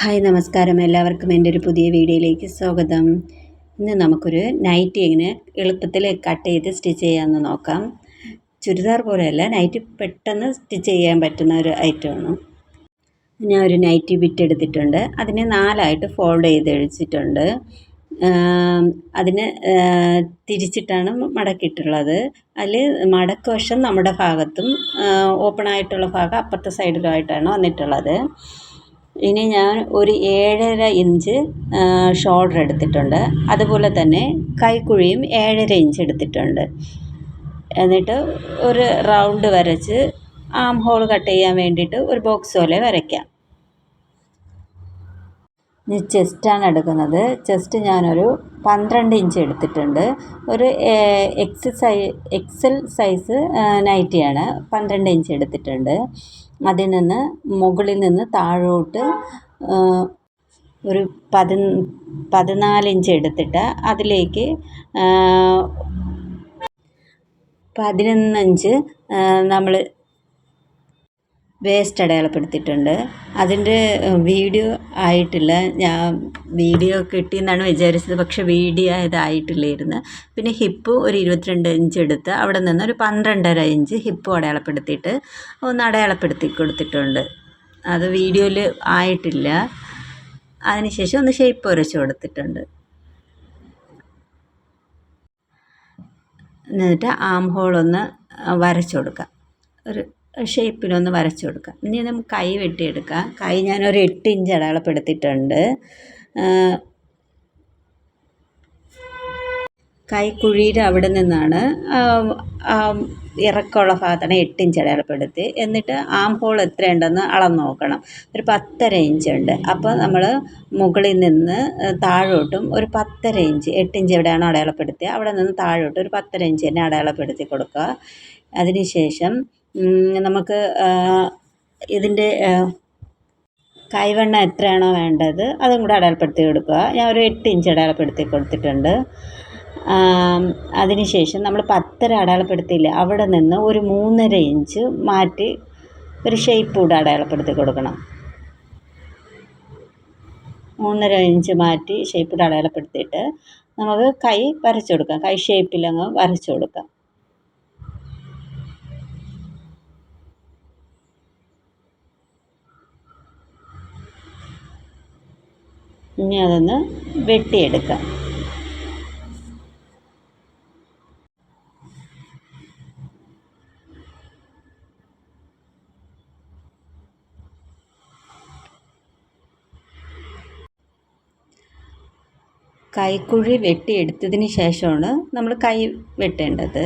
Hi നമസ്കാരം, എല്ലാവർക്കും എൻ്റെ ഒരു പുതിയ വീഡിയോയിലേക്ക് സ്വാഗതം. ഇന്ന് നമുക്കൊരു നൈറ്റി എങ്ങനെ എളുപ്പത്തിൽ കട്ട് ചെയ്ത് സ്റ്റിച്ച് ചെയ്യാമെന്ന് നോക്കാം. ചുരിദാർ പോലെയല്ല, നൈറ്റി പെട്ടെന്ന് സ്റ്റിച്ച് ചെയ്യാൻ പറ്റുന്ന ഒരു ഐറ്റമാണ്. ഞാൻ ഒരു നൈറ്റി ബിറ്റ് എടുത്തിട്ടുണ്ട്. അതിനെ 4ആയിട്ട് ഫോൾഡ് ചെയ്ത് വെച്ചിട്ടുണ്ട്. അതിന് തിരിച്ചിട്ടാണ് മടക്കിയിട്ടുള്ളത്. അതിൽ മടക്ക് വശം നമ്മുടെ ഭാഗത്തും ഓപ്പൺ ആയിട്ടുള്ള ഭാഗം അപ്പുറത്തെ സൈഡിലുമായിട്ടാണ് വന്നിട്ടുള്ളത്. ഇനി ഞാൻ ഒരു 7.5 ഇഞ്ച് ഷോൾഡർ എടുത്തിട്ടുണ്ട്. അതുപോലെ തന്നെ കൈക്കുഴിയും 7.5 ഇഞ്ച് എടുത്തിട്ടുണ്ട്. എന്നിട്ട് ഒരു റൗണ്ട് വരച്ച് ആം ഹോൾ കട്ട് ചെയ്യാൻ വേണ്ടിയിട്ട് ഒരു ബോക്സ് പോലെ വരയ്ക്കാം. ഇനി ചെസ്റ്റാണ് എടുക്കുന്നത്. ചെസ്റ്റ് ഞാനൊരു 12 ഇഞ്ച് എടുത്തിട്ടുണ്ട്. ഒരു എക്സൽ സൈസ് നൈറ്റിയാണ്. 12 ഇഞ്ച് എടുത്തിട്ടുണ്ട്. അതിൽ നിന്ന് മുകളിൽ നിന്ന് താഴോട്ട് ഒരു 14 ഇഞ്ച് എടുത്തിട്ട് അതിലേക്ക് 11 ഇഞ്ച് നമ്മൾ വേസ്റ്റ് അടയാളപ്പെടുത്തിയിട്ടുണ്ട്. അതിൻ്റെ വീഡിയോ ആയിട്ടില്ല. ഞാൻ വീഡിയോ കിട്ടിയെന്നാണ് വിചാരിച്ചത്, പക്ഷേ വീഡിയോ ഇതായിട്ടില്ലായിരുന്നു. പിന്നെ ഹിപ്പ് ഒരു 22 ഇഞ്ച് എടുത്ത് അവിടെ നിന്ന് ഒരു 12.5 ഇഞ്ച് ഹിപ്പും അടയാളപ്പെടുത്തിയിട്ട് ഒന്ന് അടയാളപ്പെടുത്തി കൊടുത്തിട്ടുണ്ട്. അത് വീഡിയോയിൽ ആയിട്ടില്ല. അതിനുശേഷം ഒന്ന് ഷേപ്പ് വരച്ച് കൊടുത്തിട്ടുണ്ട്. എന്നിട്ട് ആം ഹോളൊന്ന് വരച്ചു കൊടുക്കാം. ഒരു ഷേപ്പിലൊന്ന് വരച്ചു കൊടുക്കാം. ഇനി നമുക്ക് കൈ വെട്ടിയെടുക്കാം. കൈ ഞാനൊരു 8 ഇഞ്ച് അടയാളപ്പെടുത്തിയിട്ടുണ്ട്. കൈക്കുഴിയുടെ അവിടെ നിന്നാണ് ഇറക്കമുള്ള ഭാഗത്താണ് 8 ഇഞ്ച് അടയാളപ്പെടുത്തി. എന്നിട്ട് ആം ഹോൾ എത്രയുണ്ടെന്ന് അളന്ന് നോക്കണം. ഒരു 10.5 ഇഞ്ച് ഉണ്ട്. അപ്പോൾ നമ്മൾ മുകളിൽ നിന്ന് താഴോട്ടും ഒരു 10.5 ഇഞ്ച്, 8 ഇഞ്ച് എവിടെയാണോ അടയാളപ്പെടുത്തിയത് അവിടെ നിന്ന് താഴോട്ട് ഒരു 10.5 ഇഞ്ച് തന്നെ അടയാളപ്പെടുത്തി കൊടുക്കുക. അതിനുശേഷം നമുക്ക് ഇതിൻ്റെ കൈവണ്ണം എത്രയാണോ വേണ്ടത് അതും കൂടെ അടയാളപ്പെടുത്തി കൊടുക്കുക. ഞാൻ ഒരു 8 ഇഞ്ച് അടയാളപ്പെടുത്തി കൊടുത്തിട്ടുണ്ട്. അതിനുശേഷം നമ്മൾ 10.5 അടയാളപ്പെടുത്തിയില്ല, അവിടെ നിന്ന് ഒരു 3.5 ഇഞ്ച് മാറ്റി ഒരു ഷേപ്പ് കൂടെ അടയാളപ്പെടുത്തി കൊടുക്കണം. 3.5 ഇഞ്ച് മാറ്റി ഷേപ്പ് കൂടെ അടയാളപ്പെടുത്തിയിട്ട് നമുക്ക് കൈ വരച്ചു കൊടുക്കാം. കൈ ഷേപ്പിലങ്ങ് വരച്ചു കൊടുക്കാം. ഇനി അതൊന്ന് വെട്ടിയെടുക്കാം. കൈക്കുഴി വെട്ടിയെടുത്തതിന് ശേഷമാണ് നമ്മൾ കൈ വെട്ടേണ്ടത്.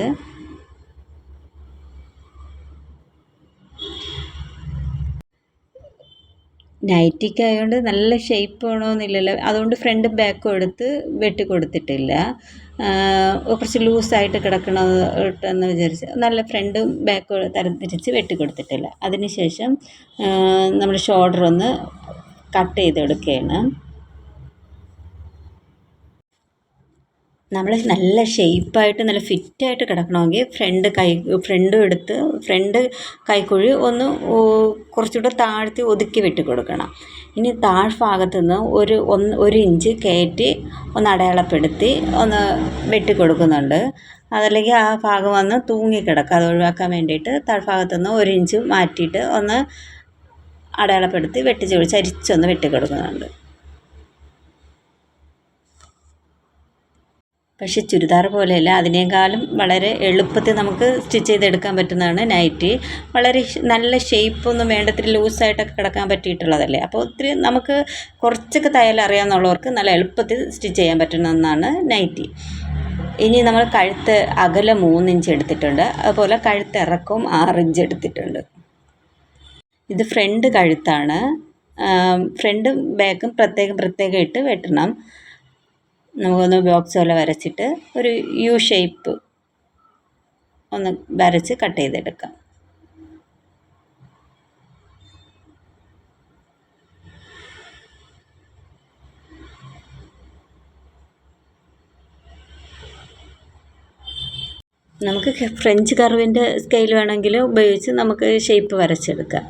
നൈറ്റിക്ക് ആയതുകൊണ്ട് നല്ല ഷേപ്പ് വേണമെന്നില്ലല്ലോ, അതുകൊണ്ട് ഫ്രണ്ടും ബാക്കും എടുത്ത് വെട്ടി കൊടുത്തിട്ടില്ല. കുറച്ച് ലൂസായിട്ട് കിടക്കണമെന്ന് വിചാരിച്ച് നല്ല ഫ്രണ്ടും ബാക്കും തരംതിരിച്ച് വെട്ടി കൊടുത്തിട്ടില്ല. അതിനുശേഷം നമ്മൾ ഷോൾഡർ ഒന്ന് കട്ട് ചെയ്തെടുക്കുകയാണ്. നമ്മൾ നല്ല ഷേപ്പായിട്ട് നല്ല ഫിറ്റായിട്ട് കിടക്കണമെങ്കിൽ ഫ്രണ്ടും എടുത്ത് ഫ്രണ്ട് കൈക്കുഴി ഒന്ന് കുറച്ചുകൂടെ താഴ്ത്തി ഒതുക്കി വെട്ടി കൊടുക്കണം. ഇനി താഴ്ഭാഗത്തു നിന്ന് ഒരു ഇഞ്ച് കയറ്റി ഒന്ന് അടയാളപ്പെടുത്തി ഒന്ന് വെട്ടി കൊടുക്കുന്നുണ്ട്. അതല്ലെങ്കിൽ ആ ഭാഗം വന്ന് തൂങ്ങിക്കിടക്കുക. അത് ഒഴിവാക്കാൻ വേണ്ടിയിട്ട് താഴ്ഭാഗത്തു നിന്ന് 1 ഇഞ്ച് മാറ്റിയിട്ട് ഒന്ന് അടയാളപ്പെടുത്തി ചരിച്ചൊന്ന് വെട്ടി കൊടുക്കുന്നുണ്ട്. പക്ഷേ ചുരിദാർ പോലെയല്ല, അതിനേക്കാളും വളരെ എളുപ്പത്തിൽ നമുക്ക് സ്റ്റിച്ച് ചെയ്തെടുക്കാൻ പറ്റുന്നതാണ് നൈറ്റി. വളരെ നല്ല ഷേപ്പൊന്നും വേണ്ട, ഇത്തിരി ലൂസായിട്ടൊക്കെ കിടക്കാൻ പറ്റിയിട്ടുള്ളതല്ലേ. അപ്പോൾ ഒത്തിരി നമുക്ക് കുറച്ചൊക്കെ തയ്യൽ അറിയാമെന്നുള്ളവർക്ക് നല്ല എളുപ്പത്തിൽ സ്റ്റിച്ച് ചെയ്യാൻ പറ്റുന്ന ഒന്നാണ് നൈറ്റി. ഇനി നമ്മൾ കഴുത്ത് അകലം 3 ഇഞ്ച് എടുത്തിട്ടുണ്ട്. അതുപോലെ കഴുത്ത് ഇറക്കവും 6 ഇഞ്ച് എടുത്തിട്ടുണ്ട്. ഇത് ഫ്രണ്ട് കഴുത്താണ്. ഫ്രണ്ടും ബാക്കും പ്രത്യേകം ഇട്ട് വെട്ടണം. നമുക്കൊന്ന് ബോക്സ് പോലെ വരച്ചിട്ട് ഒരു യു ഷേപ്പ് ഒന്ന് വരച്ച് കട്ട് ചെയ്തെടുക്കാം. നമുക്ക് ഫ്രഞ്ച് കർവിൻ്റെ സ്കെയിൽ വേണമെങ്കിൽ ഉപയോഗിച്ച് നമുക്ക് ഷേപ്പ് വരച്ചെടുക്കാം.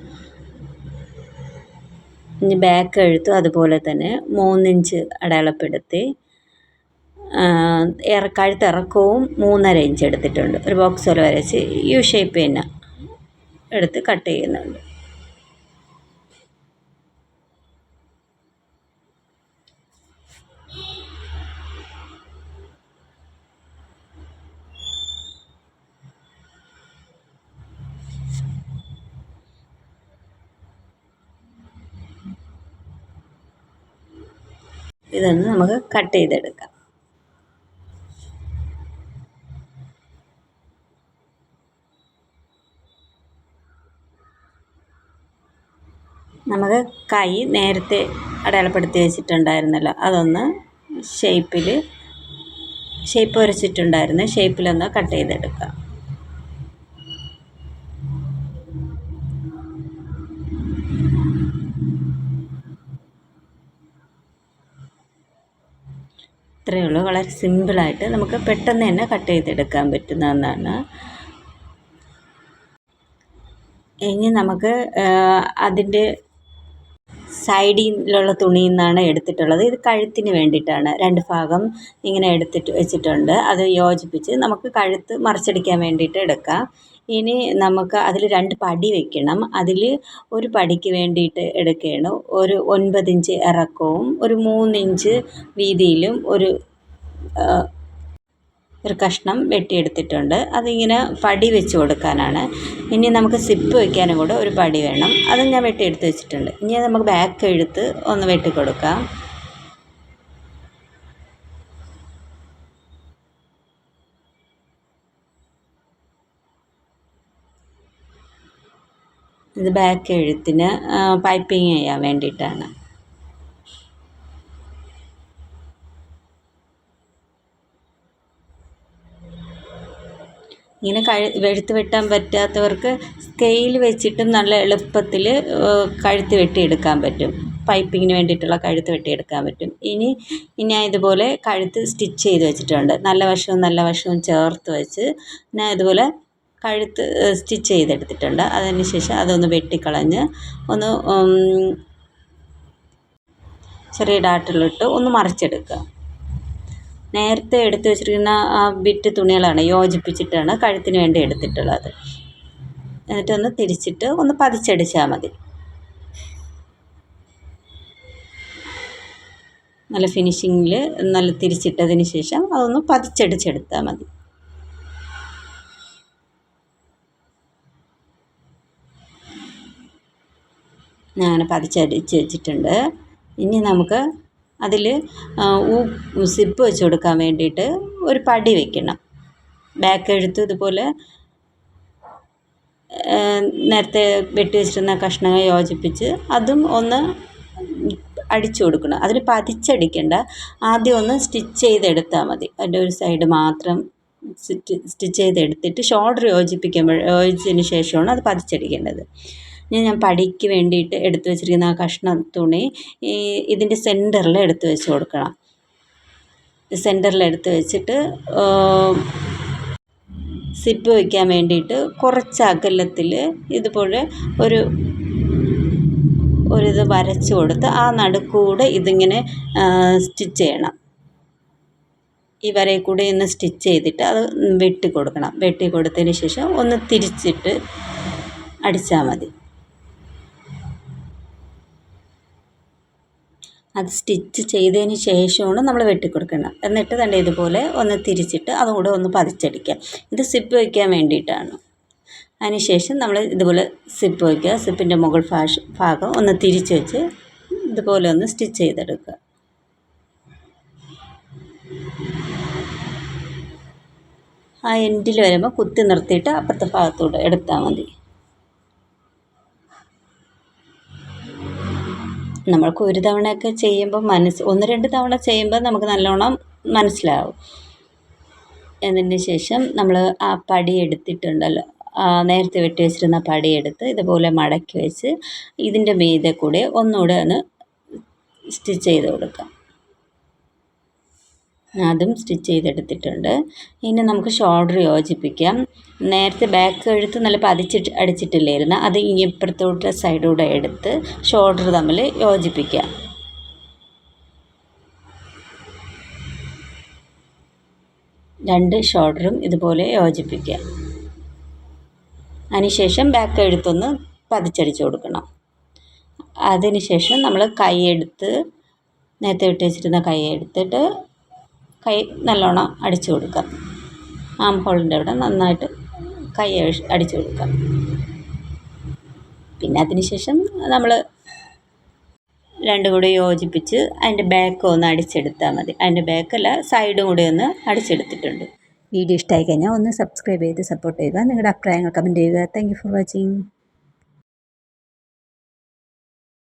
ഇനി ബാക്ക് കഴുത്തും അതുപോലെ തന്നെ 3 ഇഞ്ച് അടയാളപ്പെടുത്തി കഴുത്ത് ഇറക്കവും 3.5 ഇഞ്ച് എടുത്തിട്ടുണ്ട്. ഒരു ബോക്സ് പോലെ വരച്ച് യു ഷേപ്പ് തന്നെ എടുത്ത് കട്ട് ചെയ്യുന്നുണ്ട്. ഇതൊന്ന് നമുക്ക് കട്ട് ചെയ്തെടുക്കാം. നമുക്ക് കൈ നേരത്തെ അടയാളപ്പെടുത്തി വെച്ചിട്ടുണ്ടായിരുന്നല്ലോ, അതൊന്ന് ഷേപ്പ് വരച്ചിട്ടുണ്ടായിരുന്നു, ഷേപ്പിലൊന്ന് കട്ട് ചെയ്തെടുക്കാം. ഇത്രയേ ഉള്ളൂ. വളരെ സിമ്പിളായിട്ട് നമുക്ക് പെട്ടെന്ന് തന്നെ കട്ട് ചെയ്തെടുക്കാൻ പറ്റുന്ന ഒന്നാണ്. ഇനി നമുക്ക് അതിൻ്റെ സൈഡിലുള്ള തുണിയിൽ നിന്നാണ് എടുത്തിട്ടുള്ളത്. ഇത് കഴുത്തിന് വേണ്ടിയിട്ടാണ്. 2 ഭാഗം ഇങ്ങനെ എടുത്തിട്ട് വെച്ചിട്ടുണ്ട്. അത് യോജിപ്പിച്ച് നമുക്ക് കഴുത്ത് മറിച്ചടിക്കാൻ വേണ്ടിയിട്ട് എടുക്കാം. ഇനി നമുക്ക് അതിൽ 2 പടി വെക്കണം. അതിൽ ഒരു പടിക്ക് വേണ്ടിയിട്ട് എടുക്കുകയാണ് ഒരു 9 ഇഞ്ച് ഇറക്കവും ഒരു 3 ഇഞ്ച് വീതിയിലും ഒരു കഷ്ണം വെട്ടിയെടുത്തിട്ടുണ്ട്. അതിങ്ങനെ പടി വെച്ച് കൊടുക്കാനാണ്. ഇനി നമുക്ക് സിപ്പ് വയ്ക്കാനും കൂടെ ഒരു പടി വേണം. അതും ഞാൻ വെട്ടിയെടുത്ത് വെച്ചിട്ടുണ്ട്. ഇനി നമുക്ക് ബാക്ക് കഴുത്ത് ഒന്ന് വെട്ടിക്കൊടുക്കാം. ഇത് ബാക്ക് കഴുത്തിന് പൈപ്പിങ് ചെയ്യാൻ വേണ്ടിയിട്ടാണ്. ഇങ്ങനെ കഴുത്ത് വെട്ടാൻ പറ്റാത്തവർക്ക് സ്കെയിൽ വെച്ചിട്ടും നല്ല എളുപ്പത്തിൽ കഴുത്ത് വെട്ടിയെടുക്കാൻ പറ്റും. പൈപ്പിങ്ങിന് വേണ്ടിയിട്ടുള്ള കഴുത്ത് വെട്ടിയെടുക്കാൻ പറ്റും. ഇനി ഞാൻ ഇതുപോലെ കഴുത്ത് സ്റ്റിച്ച് ചെയ്ത് വെച്ചിട്ടുണ്ട്. നല്ല വശവും ചേർത്ത് വെച്ച് ഞാൻ ഇതുപോലെ കഴുത്ത് സ്റ്റിച്ച് ചെയ്തെടുത്തിട്ടുണ്ട്. അതിന് ശേഷം അതൊന്ന് വെട്ടിക്കളഞ്ഞ് ഒന്ന് ചെറിയ ഡാട്ടിലിട്ട് ഒന്ന് മറിച്ചെടുക്കുക. നേരത്തെ എടുത്ത് വെച്ചിരിക്കുന്ന ആ ബിറ്റ് തുണികളാണ് യോജിപ്പിച്ചിട്ടാണ് കഴുത്തിന് വേണ്ടി എടുത്തിട്ടുള്ളത്. എന്നിട്ടൊന്ന് തിരിച്ചിട്ട് ഒന്ന് പതിച്ചടിച്ചാൽ മതി. നല്ല ഫിനിഷിങ്ങിൽ നല്ല തിരിച്ചിട്ടതിന് ശേഷം അതൊന്ന് പതിച്ചടിച്ചെടുത്താൽ മതി. ഞാൻ പതിച്ചടിച്ച് വെച്ചിട്ടുണ്ട്. ഇനി നമുക്ക് അതിൽ സിപ്പ് വെച്ച് കൊടുക്കാൻ വേണ്ടിയിട്ട് ഒരു പടി വെക്കണം. ബാക്ക് കഴുത്ത് ഇതുപോലെ നേരത്തെ വെട്ടി വെച്ചിരുന്ന കഷ്ണങ്ങൾ യോജിപ്പിച്ച് അതും ഒന്ന് അടിച്ചു കൊടുക്കണം. അതിൽ പതിച്ചടിക്കണ്ട, ആദ്യം ഒന്ന് സ്റ്റിച്ച് ചെയ്തെടുത്താൽ മതി. അതിൻ്റെ ഒരു സൈഡ് മാത്രം സ്റ്റിച്ച് ചെയ്തെടുത്തിട്ട് ഷോൾഡർ യോജിച്ചതിന് ശേഷമാണ് അത് പതിച്ചടിക്കേണ്ടത്. ഞാൻ പടിക്ക് വേണ്ടിയിട്ട് എടുത്തു വെച്ചിരിക്കുന്ന ആ കഷ്ണം തുണി ഇതിൻ്റെ സെൻറ്ററിൽ എടുത്ത് വെച്ച് കൊടുക്കണം. സെൻറ്ററിൽ എടുത്ത് വെച്ചിട്ട് സിപ്പ് വയ്ക്കാൻ വേണ്ടിയിട്ട് കുറച്ച് അകലത്തിൽ ഇതുപോലെ ഒരിത് വരച്ച് കൊടുത്ത് ആ നടുക്കൂടെ ഇതിങ്ങനെ സ്റ്റിച്ച് ചെയ്യണം. ഈ വരയിൽ കൂടെ ഒന്ന് സ്റ്റിച്ച് ചെയ്തിട്ട് അത് വെട്ടിക്കൊടുക്കണം. വെട്ടിക്കൊടുത്തതിന് ശേഷം ഒന്ന് തിരിച്ചിട്ട് അടിച്ചാൽ മതി. അത് സ്റ്റിച്ച് ചെയ്തതിന് ശേഷമാണ് നമ്മൾ വെട്ടിക്കൊടുക്കണം. എന്നിട്ട് തന്നെ ഇതുപോലെ ഒന്ന് തിരിച്ചിട്ട് അതും കൂടെ ഒന്ന് പതിച്ചടിക്കുക. ഇത് സിപ്പ് വയ്ക്കാൻ വേണ്ടിയിട്ടാണ്. അതിന് ശേഷം നമ്മൾ ഇതുപോലെ സിപ്പ് വയ്ക്കുക. സിപ്പിൻ്റെ മുകൾ ഭാഗം ഒന്ന് തിരിച്ച് വെച്ച് ഇതുപോലെ ഒന്ന് സ്റ്റിച്ച് ചെയ്തെടുക്കുക. ആ എൻഡിൽ വരുമ്പോൾ കുത്തി നിർത്തിയിട്ട് അപ്പുറത്തെ ഭാഗത്തൂടെ എടുത്താൽ മതി. നമ്മൾക്ക് ഒരു തവണയൊക്കെ ചെയ്യുമ്പോൾ 1-2 തവണ ചെയ്യുമ്പോൾ നമുക്ക് നല്ലോണം മനസ്സിലാവും. എന്നതിന് ശേഷം നമ്മൾ ആ പടി എടുത്തിട്ടുണ്ടല്ലോ, നേരത്തെ വെട്ടി വെച്ചിരുന്ന പടി എടുത്ത് ഇതുപോലെ മടക്കി വെച്ച് ഇതിൻ്റെ മീതെ കൂടെ ഒന്നുകൂടെ ഒന്ന് സ്റ്റിച്ച് ചെയ്ത് കൊടുക്കാം. അതും സ്റ്റിച്ച് ചെയ്തെടുത്തിട്ടുണ്ട്. ഇനി നമുക്ക് ഷോൾഡർ യോജിപ്പിക്കാം. നേരത്തെ ബാക്ക് കഴുത്ത് നല്ല അടിച്ചിട്ടില്ലായിരുന്നു, അത് ഇപ്പുറത്തോട്ട് സൈഡൂടെ എടുത്ത് ഷോൾഡർ തമ്മിൽ യോജിപ്പിക്കാം. രണ്ട് ഷോൾഡറും ഇതുപോലെ യോജിപ്പിക്കാം. അതിനുശേഷം ബാക്ക് കഴുത്തൊന്ന് പതിച്ചടിച്ച് കൊടുക്കണം. അതിനുശേഷം നമ്മൾ നേരത്തെ ഇട്ട് വെച്ചിരുന്ന കൈ എടുത്തിട്ട് കൈ നല്ലോണം അടിച്ചു കൊടുക്കാം. ആം ഹോളിൻ്റെ അവിടെ നന്നായിട്ട് കൈ അടിച്ചു കൊടുക്കാം. പിന്നെ അതിനുശേഷം നമ്മൾ രണ്ടും കൂടി യോജിപ്പിച്ച് അതിൻ്റെ ബാക്ക് ഒന്ന് അടിച്ചെടുത്താൽ മതി. അതിൻ്റെ ബാക്കല്ല, സൈഡും കൂടി ഒന്ന് അടിച്ചെടുത്തിട്ടുണ്ട്. വീഡിയോ ഇഷ്ടമായി കഴിഞ്ഞാൽ ഒന്ന് സബ്സ്ക്രൈബ് ചെയ്ത് സപ്പോർട്ട് ചെയ്യുക. നിങ്ങളുടെ അഭിപ്രായങ്ങൾ കമൻറ്റ് ചെയ്യുക. Thank you for watching.